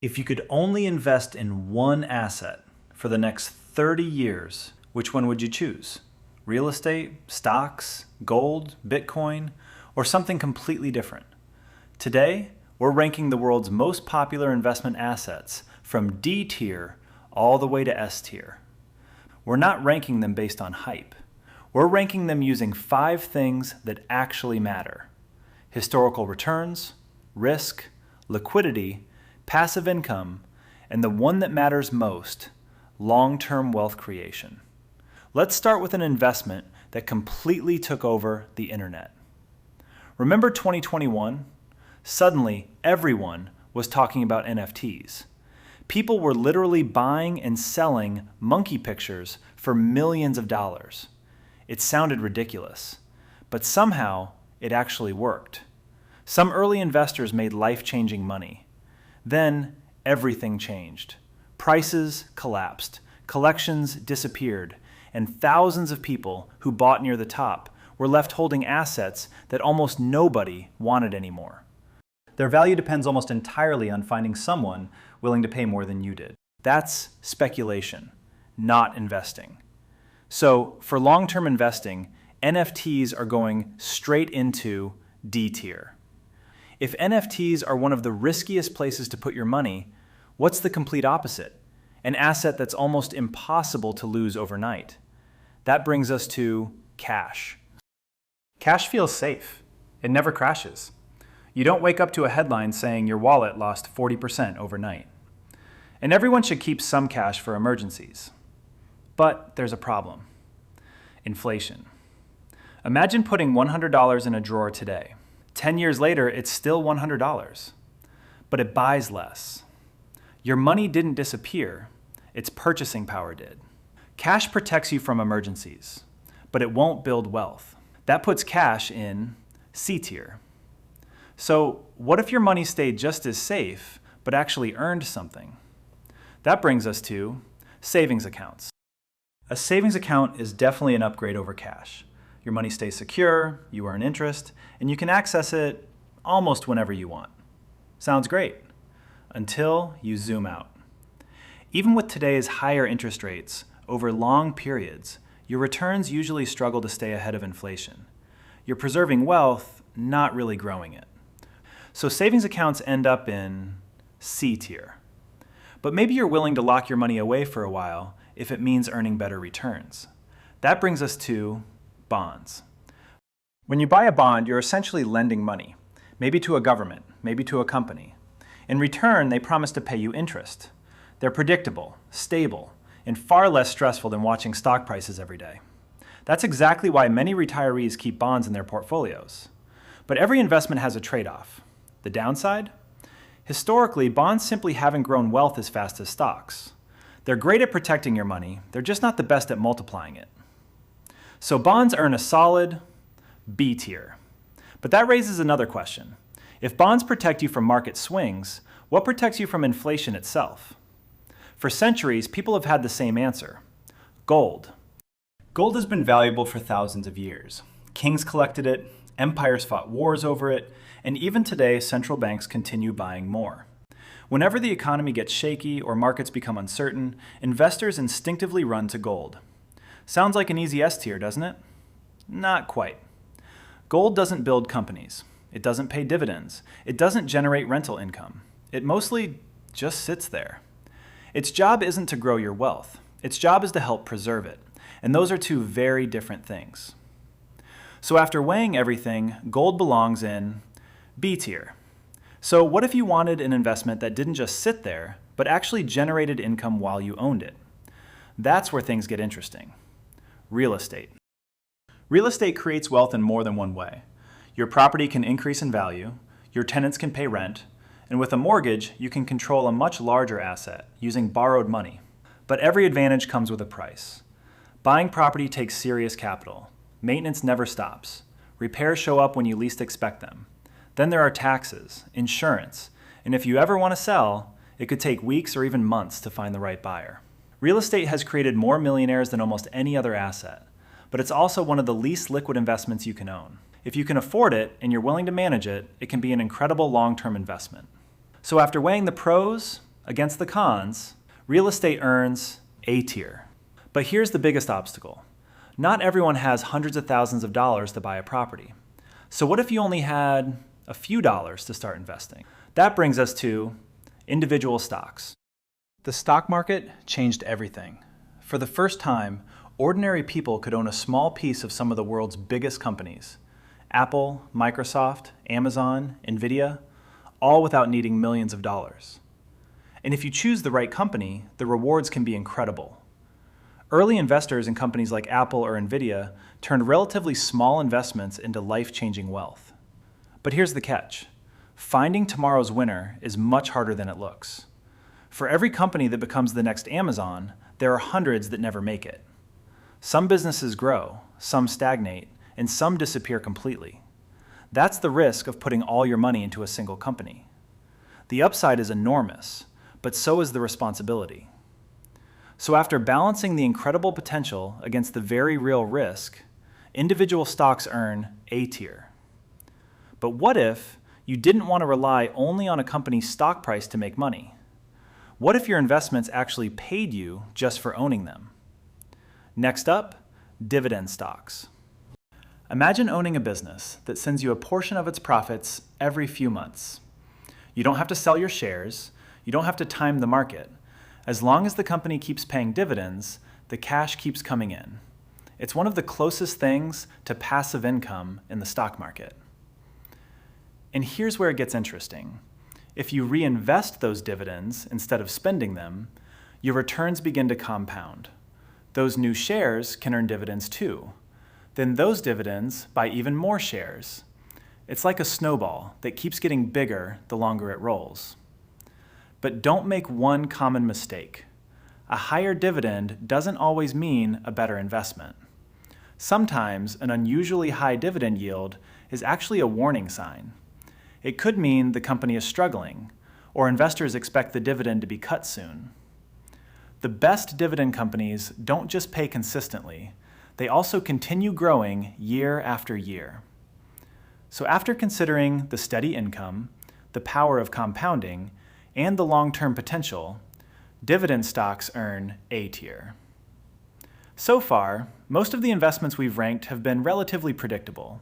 If you could only invest in one asset for the next 30 years, which one would you choose? Real estate, stocks, gold, Bitcoin, or something completely different? Today, we're ranking the world's most popular investment assets from D tier all the way to S tier. We're not ranking them based on hype. We're ranking them using 5 things that actually matter: historical returns, risk, liquidity, passive income, and the one that matters most, long-term wealth creation. Let's start with an investment that completely took over the internet. Remember 2021? Suddenly, everyone was talking about NFTs. People were literally buying and selling monkey pictures for millions of dollars. It sounded ridiculous, but somehow it actually worked. Some early investors made life-changing money. Then everything changed. Prices collapsed, collections disappeared, and thousands of people who bought near the top were left holding assets that almost nobody wanted anymore. Their value depends almost entirely on finding someone willing to pay more than you did. That's speculation, not investing. So for long-term investing, NFTs are going straight into D tier. If NFTs are one of the riskiest places to put your money, what's the complete opposite? An asset that's almost impossible to lose overnight. That brings us to cash. Cash feels safe. It never crashes. You don't wake up to a headline saying your wallet lost 40% overnight. And everyone should keep some cash for emergencies. But there's a problem: inflation. Imagine putting $100 in a drawer today. 10 years later, it's still $100, but it buys less. Your money didn't disappear, its purchasing power did. Cash protects you from emergencies, but it won't build wealth. That puts cash in C tier. So what if your money stayed just as safe, but actually earned something? That brings us to savings accounts. A savings account is definitely an upgrade over cash. Your money stays secure, you earn interest, and you can access it almost whenever you want. Sounds great, until you zoom out. Even with today's higher interest rates, over long periods, your returns usually struggle to stay ahead of inflation. You're preserving wealth, not really growing it. So savings accounts end up in C tier. But maybe you're willing to lock your money away for a while if it means earning better returns. That brings us to bonds. When you buy a bond, you're essentially lending money, maybe to a government, maybe to a company. In return, they promise to pay you interest. They're predictable, stable, and far less stressful than watching stock prices every day. That's exactly why many retirees keep bonds in their portfolios. But every investment has a trade-off. The downside? Historically, bonds simply haven't grown wealth as fast as stocks. They're great at protecting your money, they're just not the best at multiplying it. So bonds earn a solid B tier. But that raises another question. If bonds protect you from market swings, what protects you from inflation itself? For centuries, people have had the same answer: gold. Gold has been valuable for thousands of years. Kings collected it, empires fought wars over it, and even today, central banks continue buying more. Whenever the economy gets shaky or markets become uncertain, investors instinctively run to gold. Sounds like an easy S tier, doesn't it? Not quite. Gold doesn't build companies. It doesn't pay dividends. It doesn't generate rental income. It mostly just sits there. Its job isn't to grow your wealth. Its job is to help preserve it. And those are two very different things. So after weighing everything, gold belongs in B tier. So what if you wanted an investment that didn't just sit there, but actually generated income while you owned it? That's where things get interesting. Real estate. Real estate creates wealth in more than one way. Your property can increase in value, your tenants can pay rent, and with a mortgage, you can control a much larger asset using borrowed money. But every advantage comes with a price. Buying property takes serious capital. Maintenance never stops. Repairs show up when you least expect them. Then there are taxes, insurance, and if you ever want to sell, it could take weeks or even months to find the right buyer. Real estate has created more millionaires than almost any other asset, but it's also one of the least liquid investments you can own. If you can afford it and you're willing to manage it, it can be an incredible long-term investment. So after weighing the pros against the cons, real estate earns A tier. But here's the biggest obstacle. Not everyone has hundreds of thousands of dollars to buy a property. So what if you only had a few dollars to start investing? That brings us to individual stocks. The stock market changed everything. For the first time, ordinary people could own a small piece of some of the world's biggest companies. Apple, Microsoft, Amazon, Nvidia, all without needing millions of dollars. And if you choose the right company, the rewards can be incredible. Early investors in companies like Apple or Nvidia turned relatively small investments into life-changing wealth. But here's the catch. Finding tomorrow's winner is much harder than it looks. For every company that becomes the next Amazon, there are hundreds that never make it. Some businesses grow, some stagnate, and some disappear completely. That's the risk of putting all your money into a single company. The upside is enormous, but so is the responsibility. So after balancing the incredible potential against the very real risk, individual stocks earn A tier. But what if you didn't want to rely only on a company's stock price to make money? What if your investments actually paid you just for owning them? Next up, dividend stocks. Imagine owning a business that sends you a portion of its profits every few months. You don't have to sell your shares, you don't have to time the market. As long as the company keeps paying dividends, the cash keeps coming in. It's one of the closest things to passive income in the stock market. And here's where it gets interesting. If you reinvest those dividends instead of spending them, your returns begin to compound. Those new shares can earn dividends too. Then those dividends buy even more shares. It's like a snowball that keeps getting bigger the longer it rolls. But don't make one common mistake. A higher dividend doesn't always mean a better investment. Sometimes an unusually high dividend yield is actually a warning sign. It could mean the company is struggling, or investors expect the dividend to be cut soon. The best dividend companies don't just pay consistently, they also continue growing year after year. So after considering the steady income, the power of compounding, and the long-term potential, dividend stocks earn A tier. So far, most of the investments we've ranked have been relatively predictable.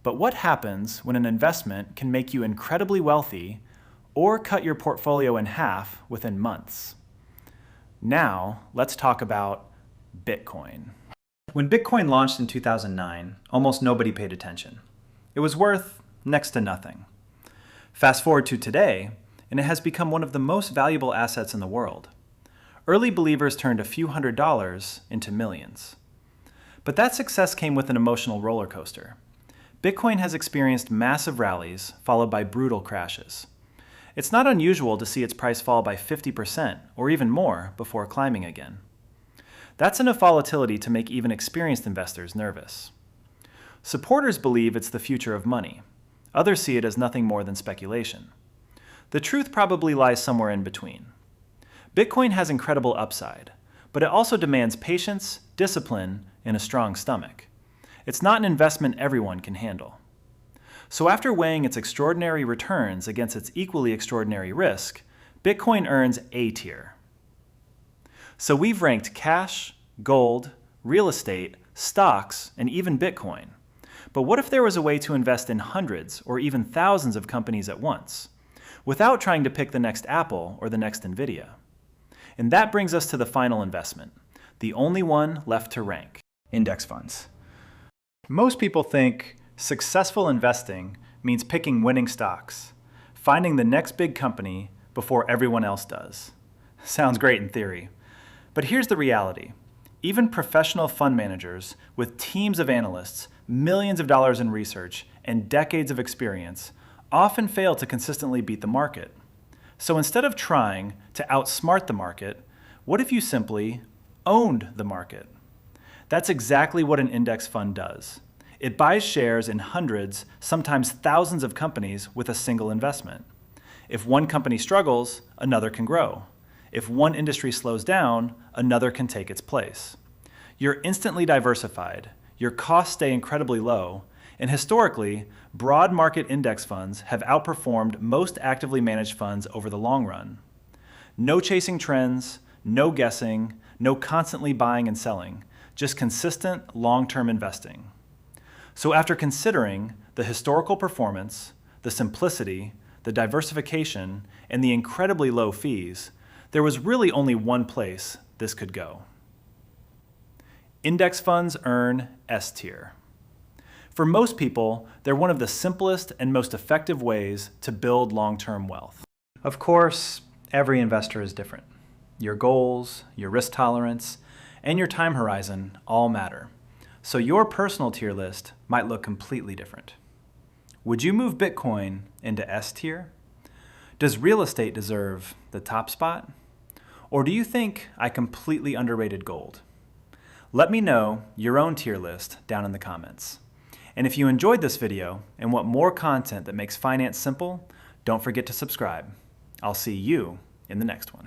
But what happens when an investment can make you incredibly wealthy or cut your portfolio in half within months? Now, let's talk about Bitcoin. When Bitcoin launched in 2009, almost nobody paid attention. It was worth next to nothing. Fast forward to today, and it has become one of the most valuable assets in the world. Early believers turned a few $100s into millions. But that success came with an emotional roller coaster. Bitcoin has experienced massive rallies followed by brutal crashes. It's not unusual to see its price fall by 50% or even more before climbing again. That's enough volatility to make even experienced investors nervous. Supporters believe it's the future of money. Others see it as nothing more than speculation. The truth probably lies somewhere in between. Bitcoin has incredible upside, but it also demands patience, discipline, and a strong stomach. It's not an investment everyone can handle. So after weighing its extraordinary returns against its equally extraordinary risk, Bitcoin earns A tier. So we've ranked cash, gold, real estate, stocks, and even Bitcoin. But what if there was a way to invest in hundreds or even thousands of companies at once, without trying to pick the next Apple or the next Nvidia? And that brings us to the final investment, the only one left to rank: index funds. Most people think successful investing means picking winning stocks, finding the next big company before everyone else does. Sounds great in theory. But here's the reality. Even professional fund managers with teams of analysts, millions of dollars in research, and decades of experience often fail to consistently beat the market. So instead of trying to outsmart the market, what if you simply owned the market? That's exactly what an index fund does. It buys shares in hundreds, sometimes thousands of companies with a single investment. If one company struggles, another can grow. If one industry slows down, another can take its place. You're instantly diversified, your costs stay incredibly low, and historically, broad market index funds have outperformed most actively managed funds over the long run. No chasing trends, no guessing, no constantly buying and selling, just consistent long-term investing. So after considering the historical performance, the simplicity, the diversification, and the incredibly low fees, there was really only one place this could go. Index funds earn S tier. For most people, they're one of the simplest and most effective ways to build long-term wealth. Of course, every investor is different. Your goals, your risk tolerance, and your time horizon all matter. So your personal tier list might look completely different. Would you move Bitcoin into S tier? Does real estate deserve the top spot? Or do you think I completely underrated gold? Let me know your own tier list down in the comments. And if you enjoyed this video and want more content that makes finance simple, don't forget to subscribe. I'll see you in the next one.